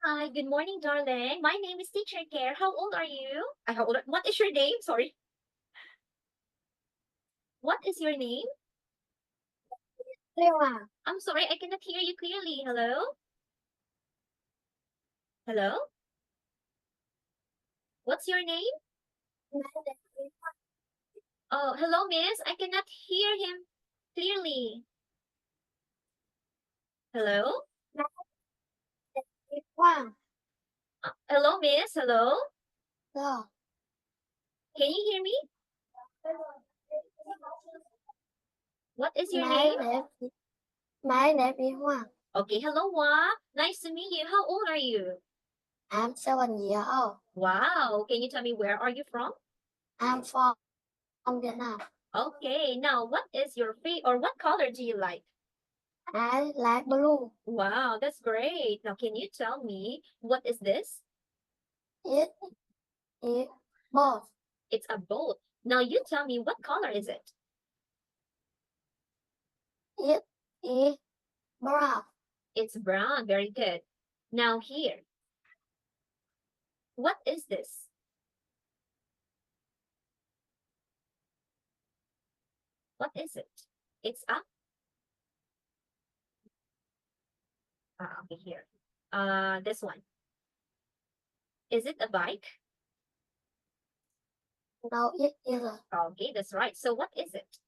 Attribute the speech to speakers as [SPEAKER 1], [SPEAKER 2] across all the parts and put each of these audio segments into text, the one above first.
[SPEAKER 1] Hi, good morning, darling. My name is Teacher Care. How old are you? How old what is your name? Sorry. What is your name?
[SPEAKER 2] Lewa,
[SPEAKER 1] I'm sorry, I cannot hear you clearly. Hello? Hello? What's your name? Oh, hello, miss. I cannot hear him clearly. Hello?
[SPEAKER 2] Quang,
[SPEAKER 1] Hello, miss. Hello?
[SPEAKER 2] Lo,
[SPEAKER 1] Can you hear me? What is your
[SPEAKER 2] Máy
[SPEAKER 1] name?
[SPEAKER 2] để Máy để bị Hoàng.
[SPEAKER 1] Okay, hello, Wa. Nice to meet you. How old are you?
[SPEAKER 2] I'm 7 years old.
[SPEAKER 1] Wow. Can you tell me where are you from?
[SPEAKER 2] I'm from Vietnam.
[SPEAKER 1] Okay, now what is your or what color do you like?
[SPEAKER 2] I like blue.
[SPEAKER 1] Wow, that's great. Now, can you tell me what is this?
[SPEAKER 2] It is both.
[SPEAKER 1] It's a boat. Now, you tell me what color is it?
[SPEAKER 2] It is brown.
[SPEAKER 1] It's brown. Very good. Now, here, what is this? What is it? It's a okay here. This one. Is it a bike?
[SPEAKER 2] No, it isn't.
[SPEAKER 1] Okay, that's right. So, what is it?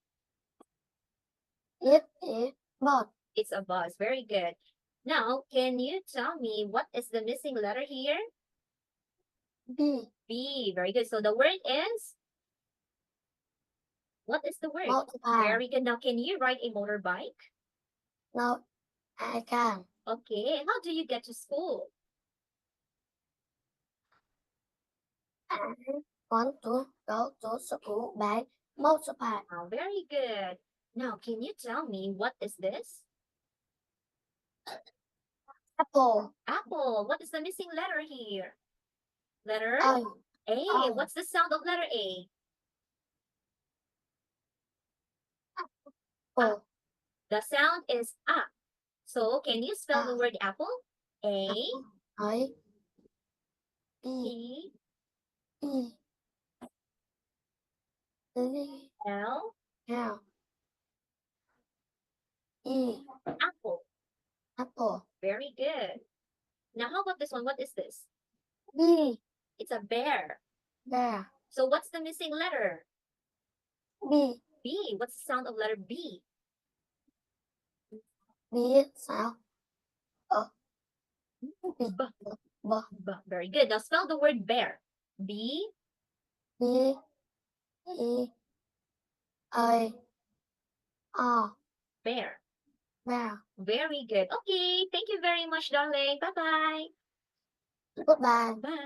[SPEAKER 2] It is both.
[SPEAKER 1] It's a bus. Very good. Now, can you tell me what is the missing letter here?
[SPEAKER 2] B.
[SPEAKER 1] B. Very good. So, the word is what is the word?
[SPEAKER 2] Multiply.
[SPEAKER 1] Very good. Now, can you ride a motorbike?
[SPEAKER 2] No, I can.
[SPEAKER 1] Okay. How do you get to school?
[SPEAKER 2] I want to go to school by multiply.
[SPEAKER 1] Oh, very good. Now, can you tell me what is this?
[SPEAKER 2] Apple.
[SPEAKER 1] Apple. What is the missing letter here? Letter
[SPEAKER 2] A.
[SPEAKER 1] A. What's the sound of letter A?
[SPEAKER 2] Apple.
[SPEAKER 1] The sound is A. So, can you spell the
[SPEAKER 2] A.
[SPEAKER 1] word apple? A,
[SPEAKER 2] A. B.
[SPEAKER 1] P,
[SPEAKER 2] E. E.
[SPEAKER 1] L,
[SPEAKER 2] L. E.
[SPEAKER 1] apple.
[SPEAKER 2] Apple.
[SPEAKER 1] Very good. Now, how about this one? What is this?
[SPEAKER 2] B.
[SPEAKER 1] It's a bear.
[SPEAKER 2] Bear.
[SPEAKER 1] So, what's the missing letter?
[SPEAKER 2] B.
[SPEAKER 1] B. What's the sound of letter B?
[SPEAKER 2] B sound. B.
[SPEAKER 1] B.
[SPEAKER 2] B.
[SPEAKER 1] B. Very good. Now, spell the word bear. B,
[SPEAKER 2] B. E. A. R.
[SPEAKER 1] bear.
[SPEAKER 2] Bear.
[SPEAKER 1] Very good. Okay. Thank you very much, darling. Bye-bye.
[SPEAKER 2] Goodbye.
[SPEAKER 1] Bye.